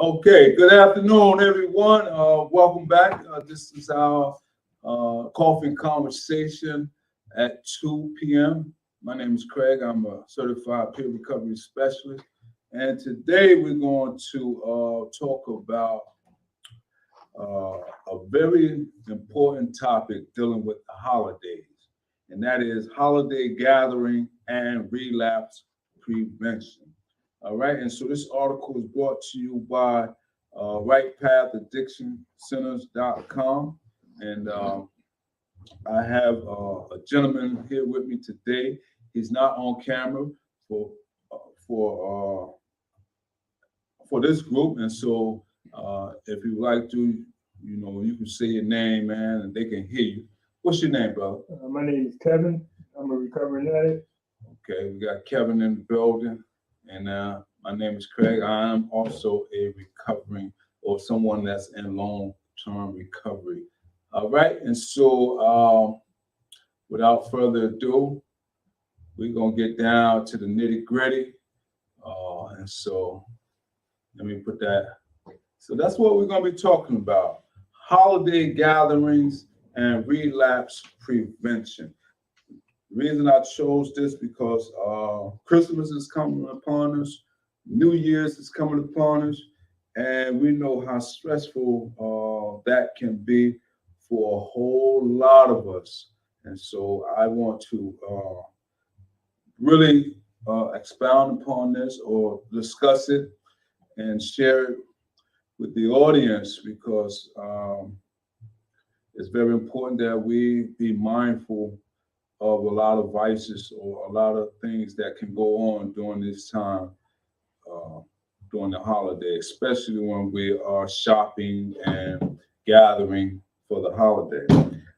Okay, good afternoon, everyone. Welcome back. This is our coffee conversation at 2 p.m. My name is Craig. I'm a certified peer recovery specialist. And today we're going to talk about a very important topic dealing with the holidays, and that is holiday gathering and relapse prevention. All right, and so this article is brought to you by rightpathAddictionCenters.com, and I have a gentleman here with me today. He's not on camera for uh, for uh, for this group, and so if you like to, you can say your name, man, and they can hear you. What's your name, brother? My name is Kevin. I'm a recovering addict. Okay, we got Kevin in the building, and my name is Craig. I am also a recovering or someone that's in long-term recovery. All right, and so without further ado, we're gonna get down to the nitty-gritty, and so let me put that. So that's what we're gonna be talking about: holiday gatherings and relapse prevention. The reason I chose this because Christmas is coming upon us, New Year's is coming upon us, and we know how stressful that can be for a whole lot of us. And so I want to really expound upon this or discuss it and share it with the audience because it's very important that we be mindful of a lot of vices or a lot of things that can go on during this time, uh, during the holiday, especially when we are shopping and gathering for the holiday.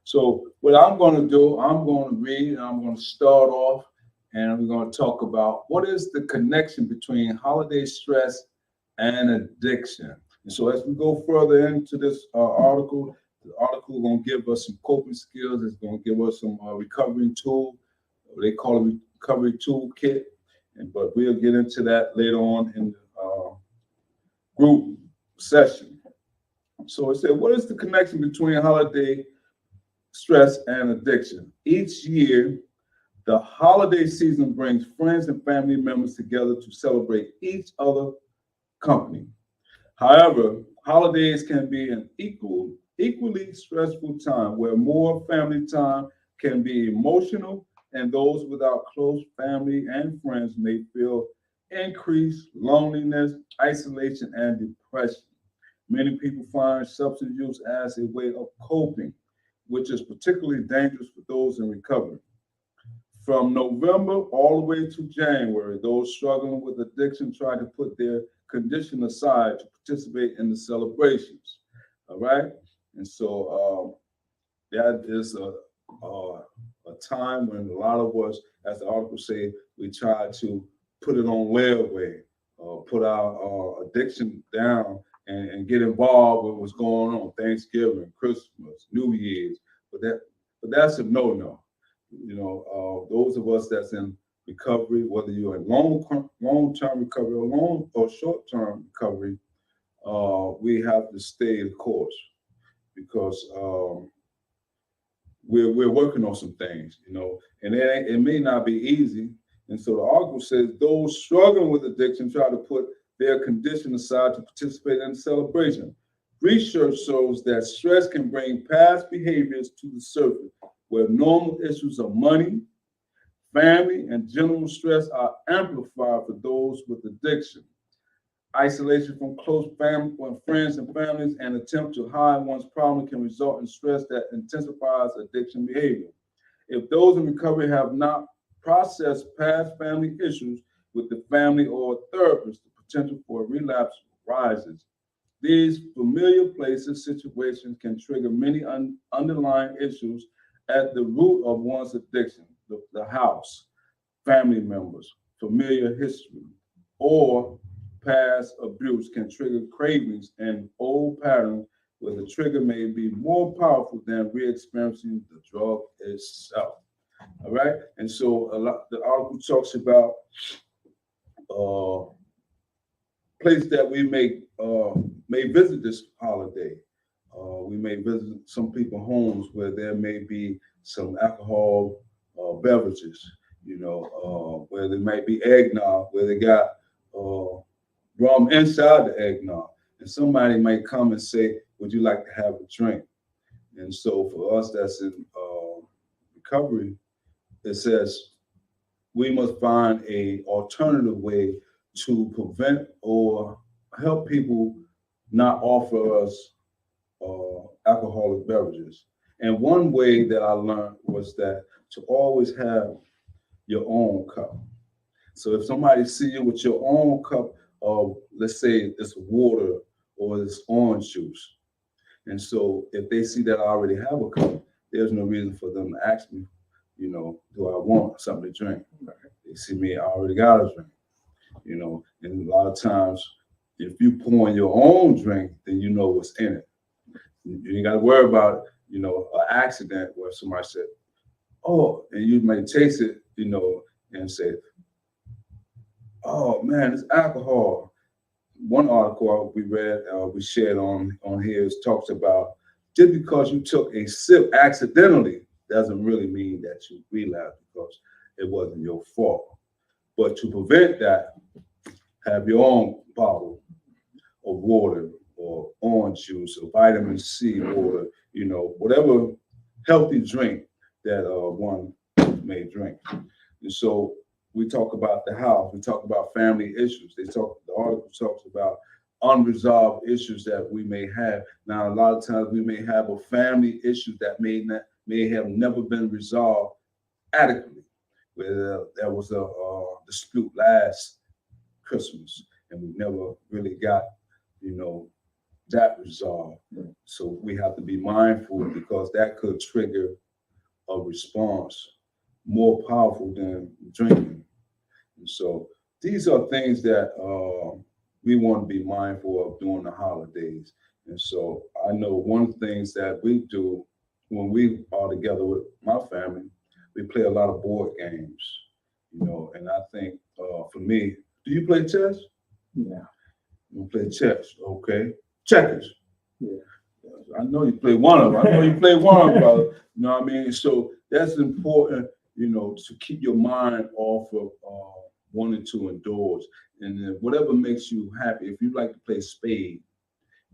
So what I'm going to do, I'm going to read and I'm going to start off and we're going to talk about what is the connection between holiday stress and addiction. And so as we go further into this article, the article is going to give us some coping skills. It's going to give us some recovery tool. They call it recovery toolkit, but we'll get into that later on in the group session. So it said, what is the connection between holiday stress and addiction? Each year, the holiday season brings friends and family members together to celebrate each other's company. However, holidays can be an equally stressful time where more family time can be emotional, and those without close family and friends may feel increased loneliness, isolation, and depression. Many people find substance use as a way of coping, which is particularly dangerous for those in recovery. From November all the way to January, those struggling with addiction try to put their condition aside to participate in the celebrations. All right, and so that is a time when a lot of us, as the article say, we try to put it on layaway, put our addiction down, and get involved with what's going on Thanksgiving, Christmas, New Year's. But that's a no-no. Those of us that's in recovery, whether you're in long-term recovery or long or short-term recovery, we have to stay the course because we're working on some things, and it may not be easy. And so the article says those struggling with addiction try to put their condition aside to participate in the celebration. Research shows that stress can bring past behaviors to the surface, where normal issues of money, family, and general stress are amplified for those with addiction. Isolation from close family, friends and families, and attempt to hide one's problem can result in stress that intensifies addiction behavior. If those in recovery have not processed past family issues with the family or a therapist, the potential for relapse rises. These familiar places, situations can trigger many underlying issues at the root of one's addiction: the house, family members, familiar history, or past abuse can trigger cravings and old patterns where the trigger may be more powerful than re-experiencing the drug itself. All right, and so the article talks about place that we may visit this holiday. We may visit some people's homes where there may be some alcohol beverages, where there might be eggnog, where they got rum inside the eggnog. And somebody might come and say, would you like to have a drink? And so for us that's in recovery, it says we must find a alternative way to prevent or help people not offer us alcoholic beverages. And one way that I learned was that to always have your own cup. So if somebody see you with your own cup of, let's say it's water or it's orange juice, and so if they see that I already have a cup, there's no reason for them to ask me, do I want something to drink? They see me, I already got a drink, and a lot of times if you pour in your own drink, then you know what's in it. You ain't got to worry about, an accident where somebody said, oh, and you may taste it, and say, oh man, it's alcohol. One article we read, we shared on here, talks about just because you took a sip accidentally doesn't really mean that you relapsed because it wasn't your fault. But to prevent that, have your own bottle of water or orange juice or vitamin C water, whatever healthy drink that one may drink. And so we talk about the house, we talk about family issues. The article talks about unresolved issues that we may have. Now, a lot of times we may have a family issue that may have never been resolved adequately. Where there was a dispute last Christmas, and we never really got, that resolved. So we have to be mindful because that could trigger a response more powerful than drinking. And so these are things that we want to be mindful of during the holidays. And so I know one of the things that we do when we are together with my family, we play a lot of board games, and I think for me, do you play chess? Yeah. You play chess, okay. Checkers. Yeah. I know you play one of them. I know you play one of them, brother. You know what I mean? So that's important, to keep your mind off of wanting to indulge. And then whatever makes you happy. If you like to play spade,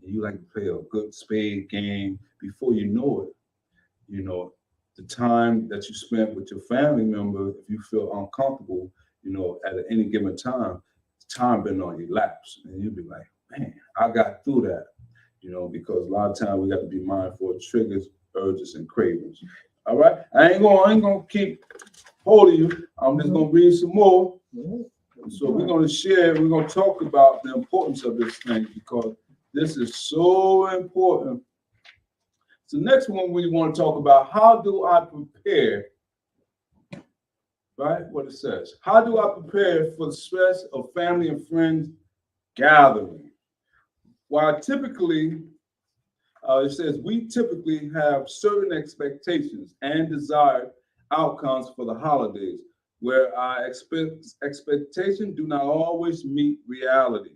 and you like to play a good spade game, before you know it, the time that you spent with your family member, if you feel uncomfortable, at any given time been on your laps. And you'll be like, man, I got through that, because a lot of times we got to be mindful of triggers, urges, and cravings. All right. I ain't gonna keep holding you. I'm just gonna read some more. So we're gonna talk about the importance of this thing because this is so important. So next one we want to talk about, how do I prepare, right? What it says. How do I prepare for the stress of family and friends gathering? While typically, it says, we typically have certain expectations and desired outcomes for the holidays, where our expectations do not always meet reality.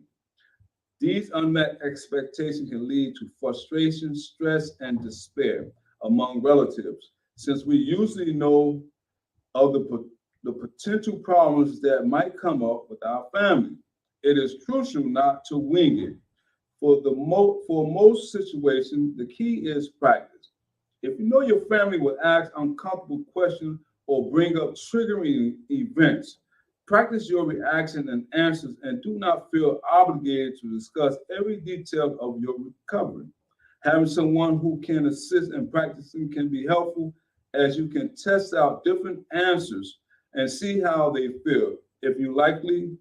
These unmet expectations can lead to frustration, stress, and despair among relatives, since we usually know of the potential problems that might come up with our family. It is crucial not to wing it. For most situations, the key is practice. If you know your family will ask uncomfortable questions or bring up triggering events, practice your reaction and answers and do not feel obligated to discuss every detail of your recovery. Having someone who can assist in practicing can be helpful, as you can test out different answers and see how they feel. If you're likely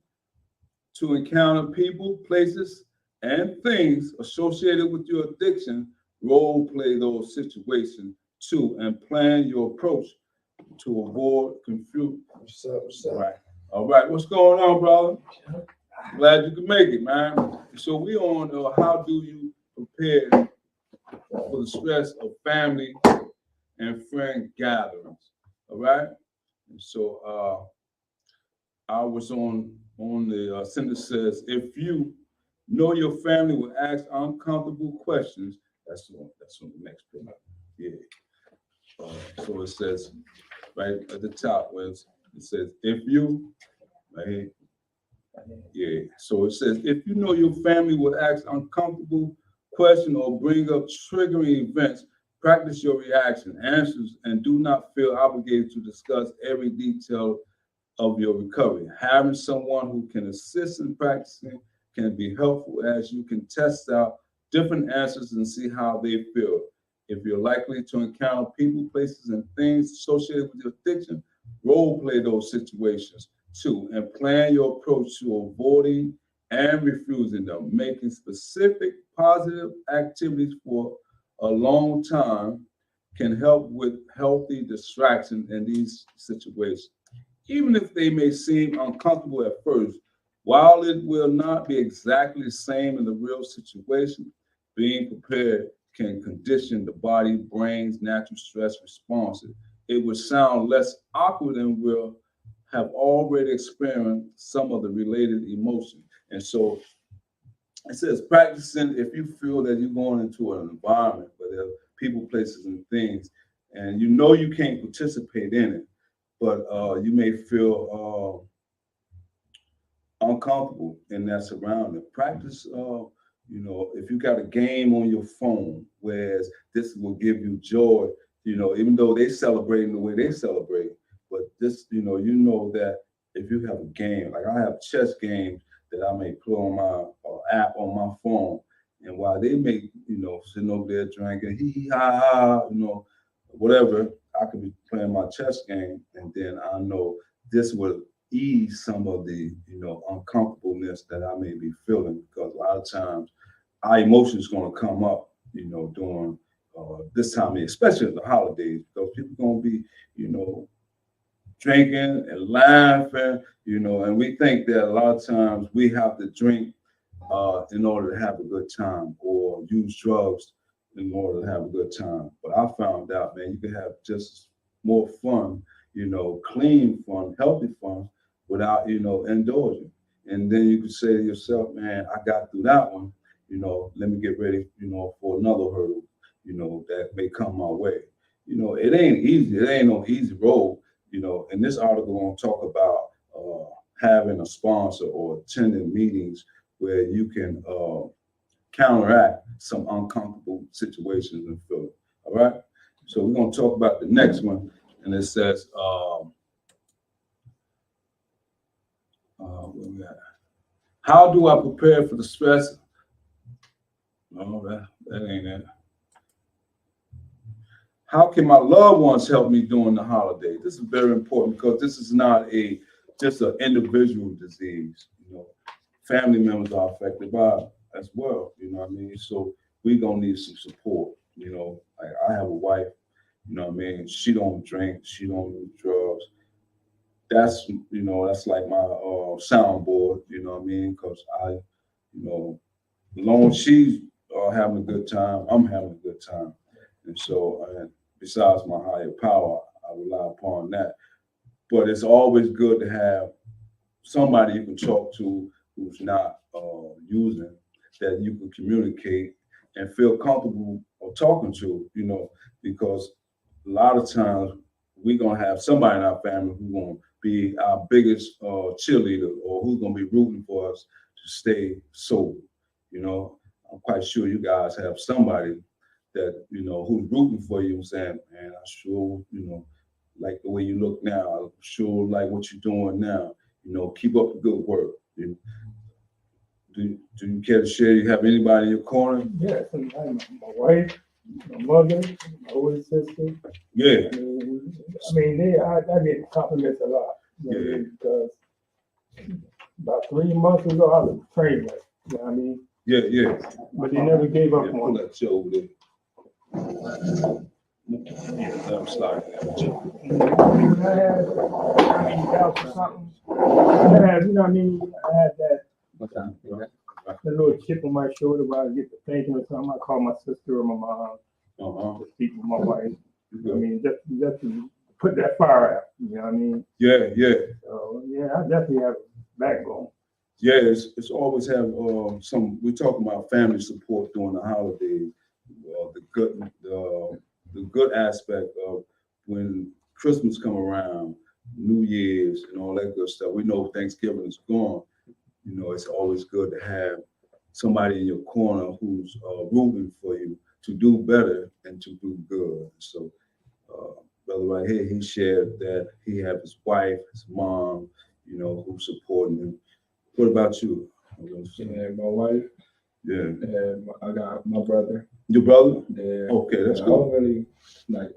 to encounter people, places, and things associated with your addiction, role play those situations too, and plan your approach to avoid confusion. What's up? Right. All right. What's going on, brother? Glad you can make it, man. So we on how do you prepare for the stress of family and friend gatherings? All right. And so I was on the sentence says, if you Know your family will ask uncomfortable questions. That's on the next page. Yeah. So it says right at the top where it says if you, right? Yeah. So it says if you know your family will ask uncomfortable questions or bring up triggering events, practice your reaction, answers, and do not feel obligated to discuss every detail of your recovery. Having someone who can assist in practicing can be helpful as you can test out different answers and see how they feel. If you're likely to encounter people, places, and things associated with your addiction, role play those situations too and plan your approach to avoiding and refusing them. Making specific positive activities for a long time can help with healthy distraction in these situations. Even if they may seem uncomfortable at first, while it will not be exactly the same in the real situation, being prepared can condition the body, brain's natural stress responses. It will sound less awkward and will have already experienced some of the related emotions. And so it says practicing if you feel that you're going into an environment where there are people, places, and things, and you know you can't participate in it, but you may feel uncomfortable in that surrounding. Practice, if you got a game on your phone, whereas this will give you joy, even though they celebrating the way they celebrate, but this, you know that if you have a game, like I have chess games that I may put on my app on my phone, and while they may, sitting over there drinking, hee hee ha ha, whatever, I could be playing my chess game, and then I know this will ease some of the, uncomfortableness that I may be feeling because a lot of times our emotions going to come up, during this time, especially in the holidays, because people going to be, drinking and laughing, and we think that a lot of times we have to drink in order to have a good time or use drugs in order to have a good time. But I found out, man, you can have just more fun, clean fun, healthy fun without, indulging. And then you could say to yourself, man, I got through that one, let me get ready, for another hurdle, that may come my way. It ain't easy. It ain't no easy road. In this article, we're going to talk about having a sponsor or attending meetings where you can counteract some uncomfortable situations and feelings. All right. So we're going to talk about the next one, and it says, where we at? How do I prepare for the stress? No, that ain't it. How can my loved ones help me during the holiday? This is very important because this is not just an individual disease. Family members are affected by it as well. You know what I mean? So we're gonna need some support. Like I have a wife. She don't drink. She don't do drugs. That's like my soundboard. You know what I mean? Because as long as she's having a good time, I'm having a good time. And so, besides my higher power, I rely upon that. But it's always good to have somebody you can talk to who's not using, that you can communicate and feel comfortable of talking to, because a lot of times we're going to have somebody in our family who's going to be our biggest cheerleader or who's going to be rooting for us to stay sober. I'm quite sure you guys have somebody that, who's rooting for you and saying, man, I sure, like the way you look now. I sure like what you're doing now. Keep up the good work. Do you care to share? You have anybody in your corner? Yes, and my wife, my mother, my older sister. Yeah. I get compliments a lot. Yeah. Because about 3 months ago, I was trained like, you know what I mean? Yeah. But they never gave up Pull on me. that chair over there. I'm sorry. When I had doubts or something, I had that the little chip on my shoulder where I get to thinking or something. I call my sister or my mom to speak with my wife. Just to put that fire out. You know what I mean? Yeah. So yeah, I definitely have a backbone. Yeah, it's always have some. We're talking about family support during the holidays. The good aspect of when Christmas come around, New Year's, and all that good stuff. We know Thanksgiving is gone. You know, it's always good to have somebody in your corner who's rooting for you to do better and to do good. So, brother right here, he shared that he had his wife, his mom, you know, who's supporting him. What about you? Yeah, my wife. Yeah. And I got my brother. Your brother? Yeah. Okay, that's I cool. don't really like.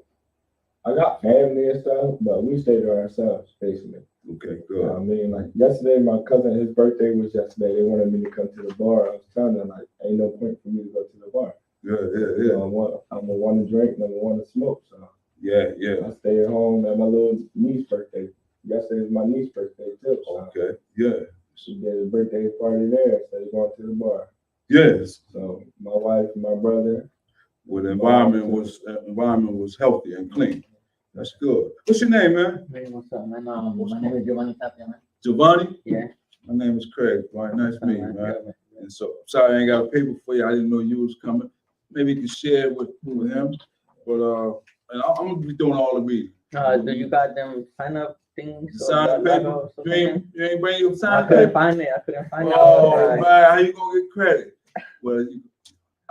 I got family and stuff, but we stay to ourselves basically. Okay, good. I mean, like yesterday, my cousin, his birthday was yesterday. They wanted me to come to the bar. I was telling them like, ain't no point for me to go to the bar. Yeah. I'm a want to drink and I'm a want to smoke. So yeah. I stay at home at my little niece's birthday. Yesterday was my niece's birthday too. So okay, yeah. she did a birthday party there, so they going to the bar. Yes. So my wife and my brother. Well, the environment was healthy and clean. That's good. What's your name, man? Hey, what's up, man? My name is Giovanni Tapia, man. Giovanni? Yeah. My name is Craig. Right, nice What's up, meeting you, man. Yeah. And so, sorry I ain't got a paper for you. I didn't know you was coming. Maybe you can share with him. But and I'm gonna be doing all the reading. Do you got them sign up things? Sign up paper? You ain't bring your sign I up couldn't paper? find it. I couldn't find it. Oh, man, how you gonna get credit? Well,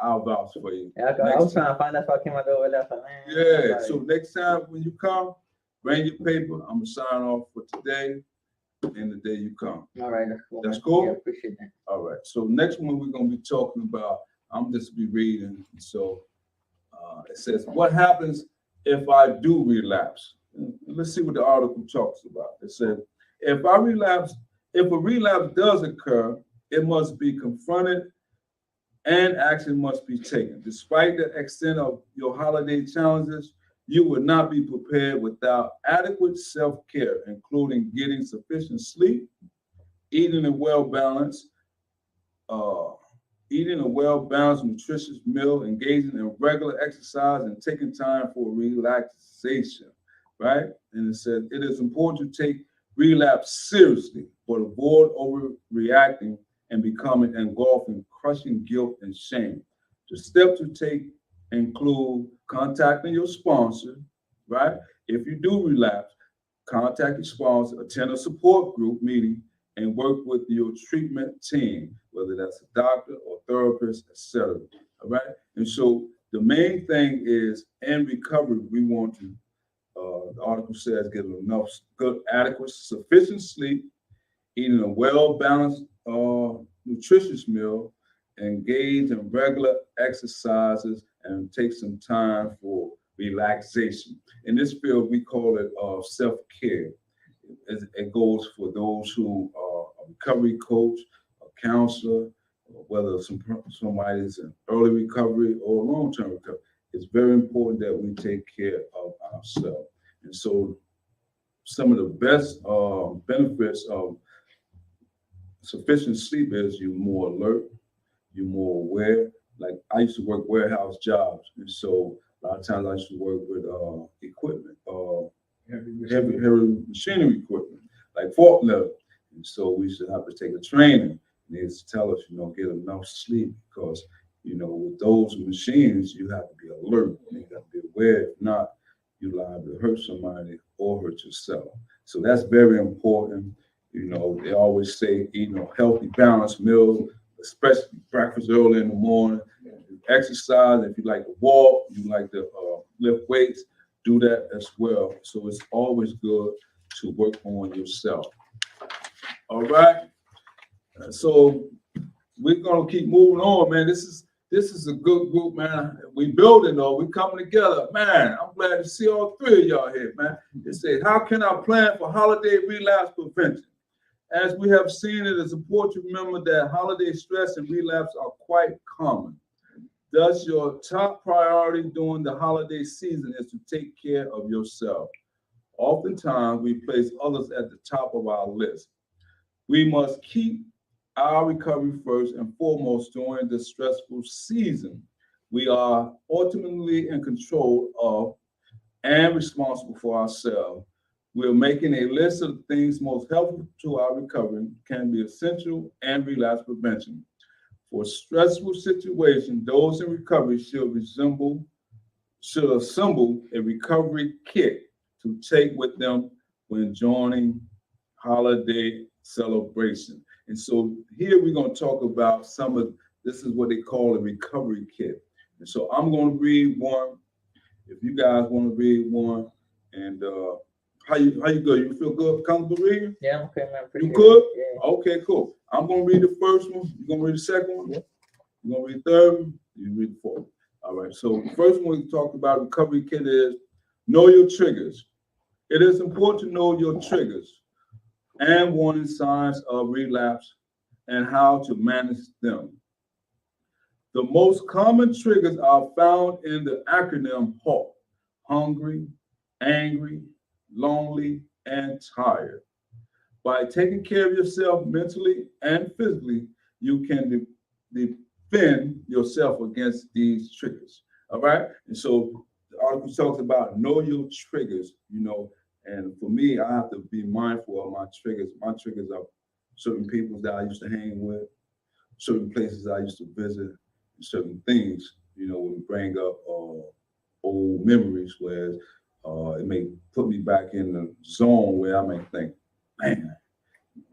I'll vouch for you. Yeah, I was trying to find that, so I came out over there. Like, man, Yeah, so next time when you come, bring your paper. I'm gonna sign off for today and the day you come. All right, that's cool. That's man. cool? Yeah, appreciate that. All right, so next one we're gonna be talking about, I'm just be reading, so it says, what happens if I do relapse? Let's see what the article talks about. It said, if a relapse does occur, it must be confronted and action must be taken. Despite the extent of your holiday challenges, you will not be prepared without adequate self-care, including getting sufficient sleep, eating a well-balanced, nutritious meal, engaging in regular exercise, and taking time for relaxation, right? And it said it is important to take relapse seriously, but avoid overreacting and becoming engulfed in crushing guilt and shame. The steps to take include contacting your sponsor, right? If you do relapse, contact your sponsor, attend a support group meeting, and work with your treatment team, whether that's a doctor or therapist, etc. All right. And so the main thing is in recovery, we want to, the article says, get enough good, adequate, sufficient sleep, eating a well-balanced, nutritious meal, engage in regular exercises, and take some time for relaxation. In this field, we call it self-care. It goes for those who are a recovery coach, a counselor, whether somebody's in early recovery or long-term recovery. It's very important that we take care of ourselves. And so some of the best benefits of sufficient sleep is you're more alert, you're more aware. Like I used to work warehouse jobs, and so a lot of times I used to work with equipment, heavy machinery equipment, like forklift. And so we used to have to take a training. And they used to tell us, get enough sleep because, with those machines, you have to be alert. You have to be aware. If not, you're liable to hurt somebody or hurt yourself. So that's very important. They always say eating a healthy, balanced meal, especially breakfast early in the morning. Exercise, if you like to walk, you like to lift weights, do that as well. So it's always good to work on yourself. All right. So we're gonna keep moving on, man. This is a good group, man. We building though. We coming together, man. I'm glad to see all three of y'all here, man. It says, how can I plan for holiday relapse prevention? As we have seen, it is important to remember that holiday stress and relapse are quite common. Thus, your top priority during the holiday season is to take care of yourself. Oftentimes, we place others at the top of our list. We must keep our recovery first and foremost during this stressful season. We are ultimately in control of and responsible for ourselves. We're making a list of things most helpful to our recovery, can be essential and relapse prevention. For stressful situations, those in recovery should assemble a recovery kit to take with them when joining holiday celebration. And so here we're going to talk about this is what they call a recovery kit. And so I'm going to read one. If you guys want to read one, and how you go? You feel good, comfortable reading? Yeah, I'm okay, man. You good? Yeah. Okay, cool. I'm gonna read the first one. You gonna read the second one? Yeah. You gonna read the third one? You read the fourth. All right. So the first one we talked about recovery kit is know your triggers. It is important to know your triggers and warning signs of relapse and how to manage them. The most common triggers are found in the acronym HALT: hungry, angry, lonely, and tired. By taking care of yourself mentally and physically, you can defend yourself against these triggers. All right. And so the article talks about know your triggers, and for me, I have to be mindful of my triggers. My triggers are certain people that I used to hang with, certain places I used to visit, certain things, would bring up old memories where it may put me back in the zone where I may think, man,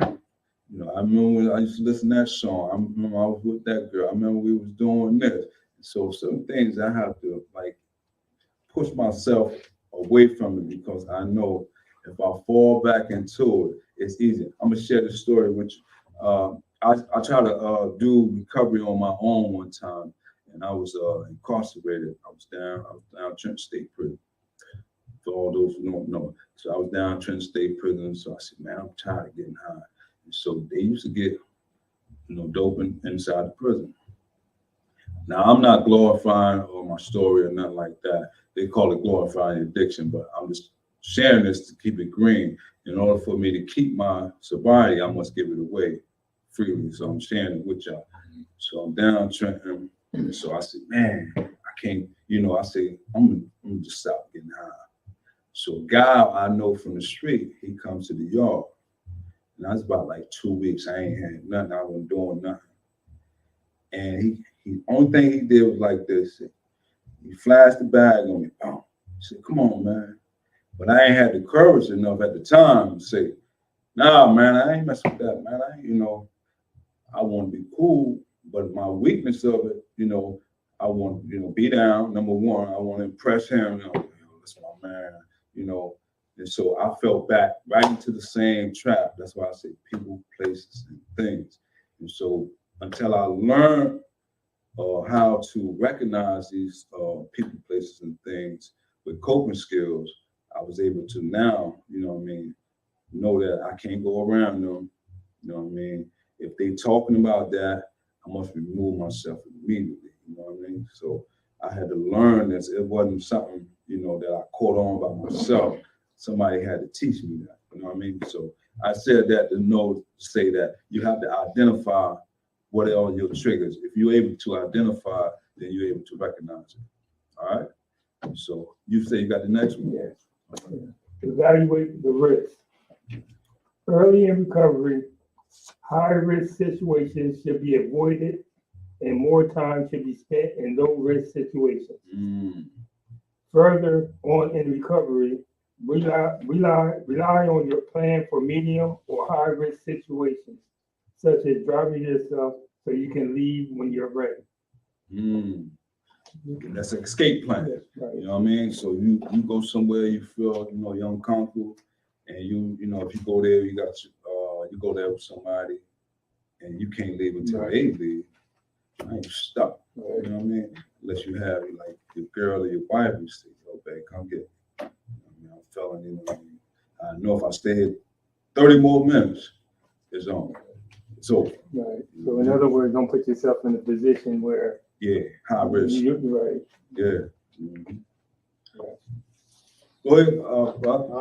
I remember when I used to listen to that song. I remember I was with that girl. I remember we was doing this. So certain things I have to push myself away from it because I know if I fall back into it, it's easy. I'm gonna share this story with you. I tried to do recovery on my own one time, and I was incarcerated. I was down Trent State Prison. For all those who don't know, so I was down Trent State Prison. So I said, man, I'm tired of getting high. And so they used to get, dope inside the prison. Now I'm not glorifying my story or nothing like that. They call it glorifying addiction, but I'm just sharing this to keep it green. In order for me to keep my sobriety, I must give it away freely. So I'm sharing it with y'all. So I'm down Trenton. And so I said, man, I can't, I say, I'm gonna just stop getting high. So a guy I know from the street, he comes to the yard. And that's about like 2 weeks. I ain't had nothing. I wasn't doing nothing. And he only thing he did was like this. He flashed the bag on me. Oh, he said, come on, man. But I ain't had the courage enough at the time to say, nah, man, I ain't messing with that, man. I want to be cool, but my weakness of it, I want to, be down. Number one, I want to impress him. That's my man, And so I fell back right into the same trap. That's why I say people, places, and things. And so until I learned how to recognize these people, places, and things with coping skills, I was able to now, know that I can't go around them. If they talking about that, I must remove myself immediately. So I had to learn this. It wasn't something, that I caught on by myself. Somebody had to teach me that. So I said that to say that you have to identify what are your triggers. If you're able to identify, then you're able to recognize it. All right. So you say you got the next one? Yes. Okay. Evaluate the risk. Early in recovery, high-risk situations should be avoided and more time should be spent in low-risk situations. Further on in recovery, rely on your plan for medium or high-risk situations, such as driving yourself so you can leave when you're ready. That's an escape plan. Yes, right. You know what I mean? So you go somewhere you feel, you're uncomfortable, and if you go there, you go there with somebody, and you can't leave until they leave. I ain't stuck. Right. You know what I mean? Unless you have like your girl or your wife, you say, "Oh, babe, come get me." I'm feeling, I know if I stay here 30 more minutes, it's on. It's over. Right. So in other words, don't put yourself in a position where high risk. Right. Yeah. Mm-hmm. Yeah. Go ahead, Bob.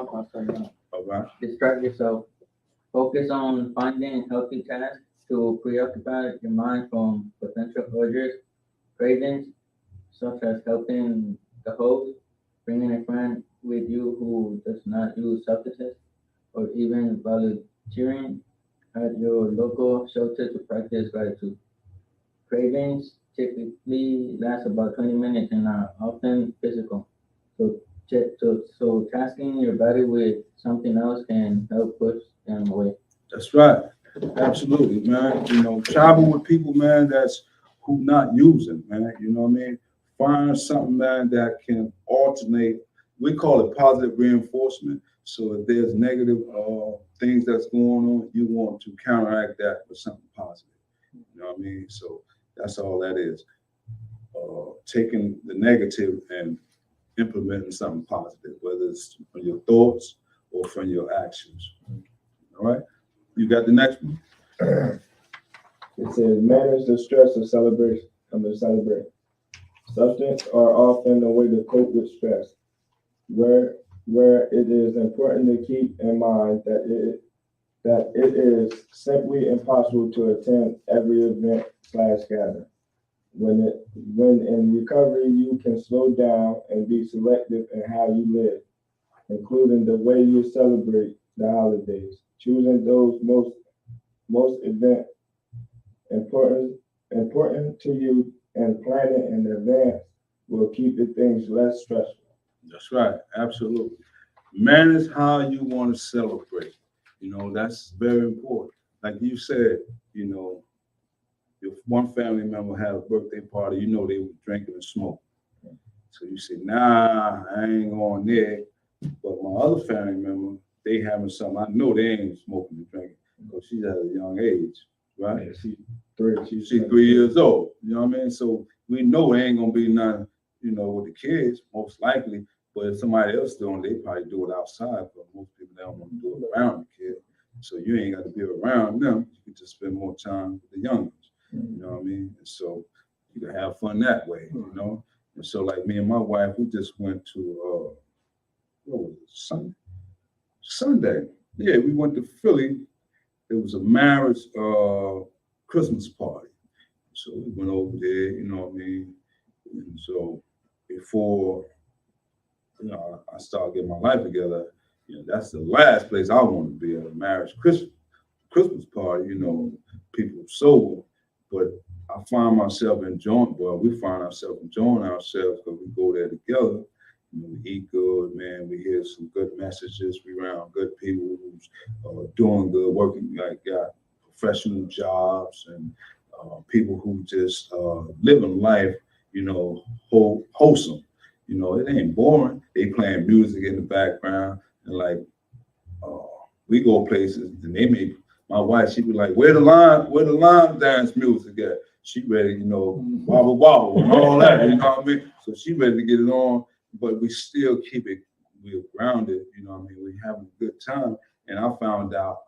All right. Distract yourself. Focus on finding healthy tasks to preoccupy your mind from potential urges, cravings, such as helping the host, bringing a friend, with you who does not use substances, or even volunteering at your local shelter to practice gratitude. Cravings typically last about 20 minutes and are often physical. So, so tasking your body with something else can help push them away. That's right. Absolutely, man. You know, travel with people, man, that's who not using, man. You know what I mean? Find something, man, that can alternate. We call it positive reinforcement. So if there's negative things that's going on, you want to counteract that with something positive. You know what I mean? So that's all that is. Taking the negative and implementing something positive, whether it's from your thoughts or from your actions. All right? You got the next one? It says manage the stress of celebration. Celebrate. Substances are often a way to cope with stress, where it is important to keep in mind that it is simply impossible to attend every event/gathering. When in recovery, you can slow down and be selective in how you live, including the way you celebrate the holidays, choosing those most event important to you and planning in advance will keep the things less stressful. That's right. Absolutely. Manage how you want to celebrate. You know, that's very important. Like you said, you know, if one family member had a birthday party, you know they were drinking and smoking. So you say, nah, I ain't going there. But my other family member, they having something. I know they ain't smoking and drinking because she's at a young age, right? She's 3 years old. You know what I mean? So we know it ain't gonna be none, you know, with the kids, most likely. But if somebody else doing it, they probably do it outside. But most people they don't want to do it around the kid. So you ain't got to be around them. You can just spend more time with the young ones. You know what I mean? And so you can have fun that way, you know. And so like me and my wife, we just went to what was it, Sunday. Yeah, we went to Philly. It was a marriage Christmas party. So we went over there, you know what I mean? And so before you know I started getting my life together, you know, that's the last place I want to be, at a marriage Christmas party, you know, people sober. But I find myself enjoying, well, we find ourselves enjoying ourselves because we go there together. You know, we eat good, man. We hear some good messages. We around good people who's doing good, working, like got professional jobs, and people who just living life, you know, wholesome. You know, it ain't boring. They playing music in the background, and like we go places, and they may. My wife, she be like, where the line dance music at? She ready, you know, wobble wobble and all that, you know what I mean? So she ready to get it on, but we still keep it, we're grounded, you know what I mean? We having a good time. And I found out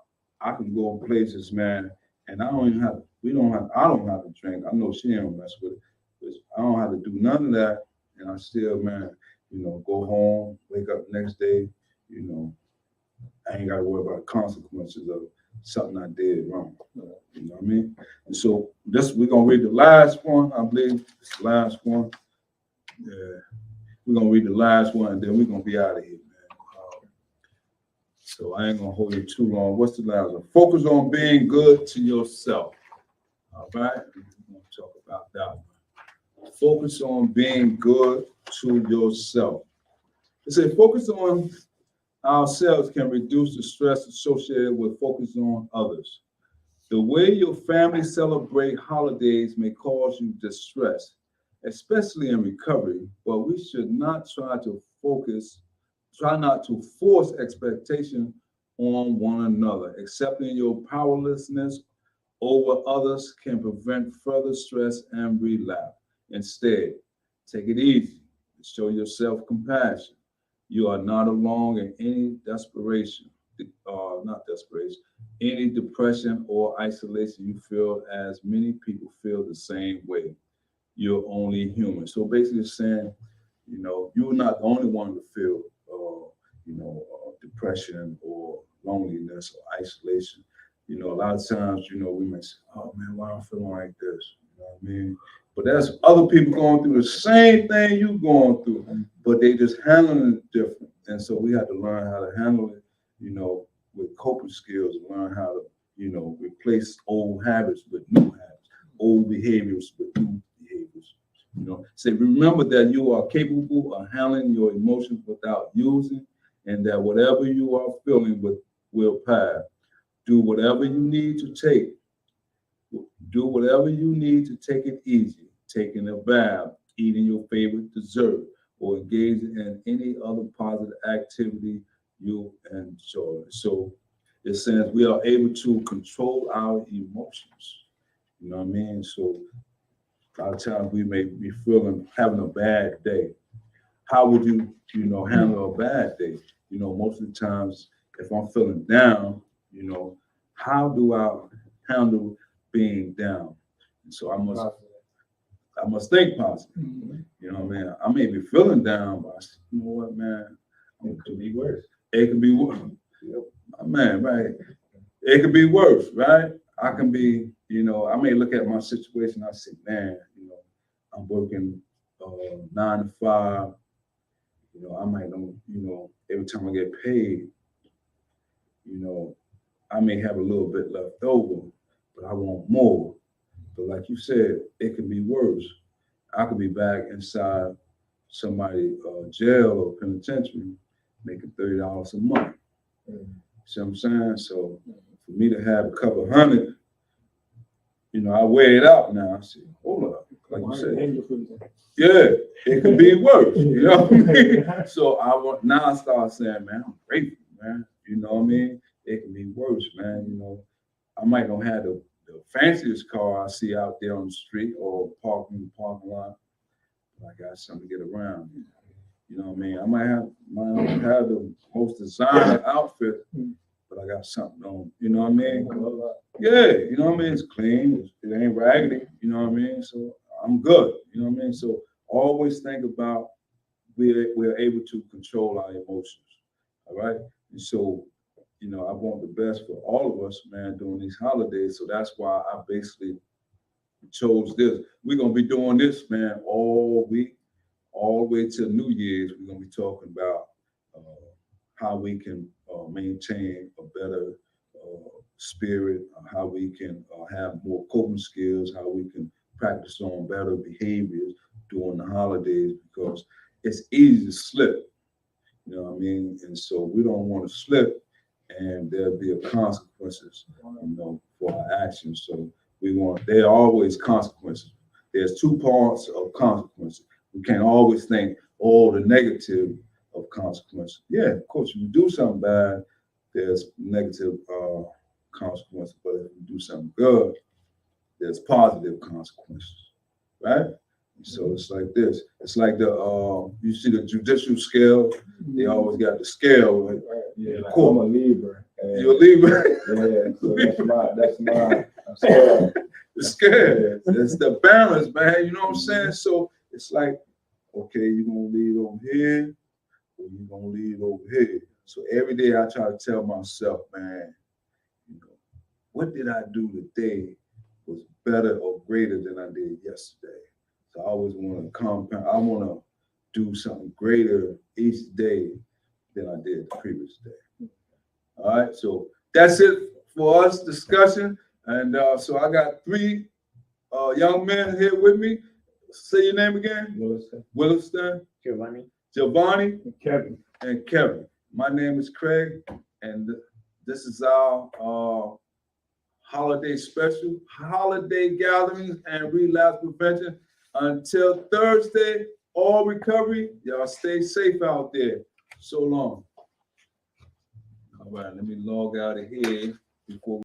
I can go places, man, and I don't have to drink. I know she don't mess with it, but I don't have to do none of that. And I still, man, you know, go home, wake up the next day, you know, I ain't gotta worry about consequences of something I did wrong. You know what I mean? And so we're gonna read the last one. I believe it's the last one. Yeah, we're gonna read the last one, and then we're gonna be out of here, man. So I ain't gonna hold you too long. What's the last one? Focus on being good to yourself. All right, we're gonna talk about that one. Focus on being good to yourself. It says focus on ourselves can reduce the stress associated with focusing on others. The way your family celebrate holidays may cause you distress, especially in recovery, but we should not try not to force expectation on one another. Accepting your powerlessness over others can prevent further stress and relapse. Instead, take it easy and show yourself compassion. You are not alone in any any depression or isolation you feel, as many people feel the same way. You're only human. So basically saying, you know, you're not the only one to feel, depression or loneliness or isolation. You know, a lot of times, you know, we may say, oh man, why am I feeling like this? You know what I mean? But that's other people going through the same thing you're going through, but they just handling it different. And so we had to learn how to handle it, with coping skills, and learn how to, replace old habits with new habits, old behaviors with new behaviors. Say, remember that you are capable of handling your emotions without using, and that whatever you are feeling will pass. Do whatever you need to take. Do whatever you need to take it easy. Taking a bath, eating your favorite dessert, or engaging in any other positive activity you enjoy. So it says we are able to control our emotions. You know what I mean? So a lot of times we may be having a bad day. How would you, handle a bad day? Most of the times, if I'm feeling down, how do I handle being down? And so I must think positive. You know what I mean? I may be feeling down, but you know what, man? It could be worse. It could be worse. Man, right. It could be worse, right? I can be, I may look at my situation, I say, man, I'm working 9 to 5. I might know, every time I get paid, I may have a little bit left over, but I want more. But like you said, it could be worse. I could be back inside somebody jail or penitentiary making $30 a month. See what I'm saying? So for me to have a couple hundred, I weigh it out now. I say, hold up, like you said. Yeah, it could be worse. You know what I mean? So I start saying, man, I'm grateful, man. You know what I mean? It can be worse, man. I might not have the fanciest car I see out there on the street or parking in the parking lot, but I got something to get around. You know what I mean? I might not have the most designer outfit, but I got something on. You know what I mean? Yeah, you know what I mean? It's clean. It ain't raggedy. You know what I mean? So I'm good. You know what I mean? So always think about we're able to control our emotions. All right. And so, I want the best for all of us, man, during these holidays. So that's why I basically chose this. We're gonna be doing this, man, all week, all the way till New Year's. We're gonna be talking about how we can maintain a better spirit, how we can have more coping skills, how we can practice on better behaviors during the holidays, because it's easy to slip, you know what I mean? And so we don't want to slip, and there'll be consequences, for our actions. So there are always consequences. There's two parts of consequences. We can't always think, the negative of consequences. Yeah, of course, if you do something bad, there's negative consequences, but if you do something good, there's positive consequences, right? So it's like this. It's like you see the judicial scale. They always got the scale, right? Yeah, like I'm a Libra. You're a Libra. Yeah, so that's my scale. The scale. It's the balance, man. You know what I'm saying? So it's like, okay, you're gonna lead over here, or you're gonna lead over here. So every day I try to tell myself, man, what did I do today was better or greater than I did yesterday? So I always want to compound. I want to do something greater each day than I did the previous day. All right, so that's it for us discussion. And so I got 3 young men here with me. Say your name again. Williston. Giovanni. And Kevin. My name is Craig, and this is our holiday special, holiday gatherings and relapse prevention. Until Thursday, all recovery. Y'all stay safe out there. So long. All right, let me log out of here before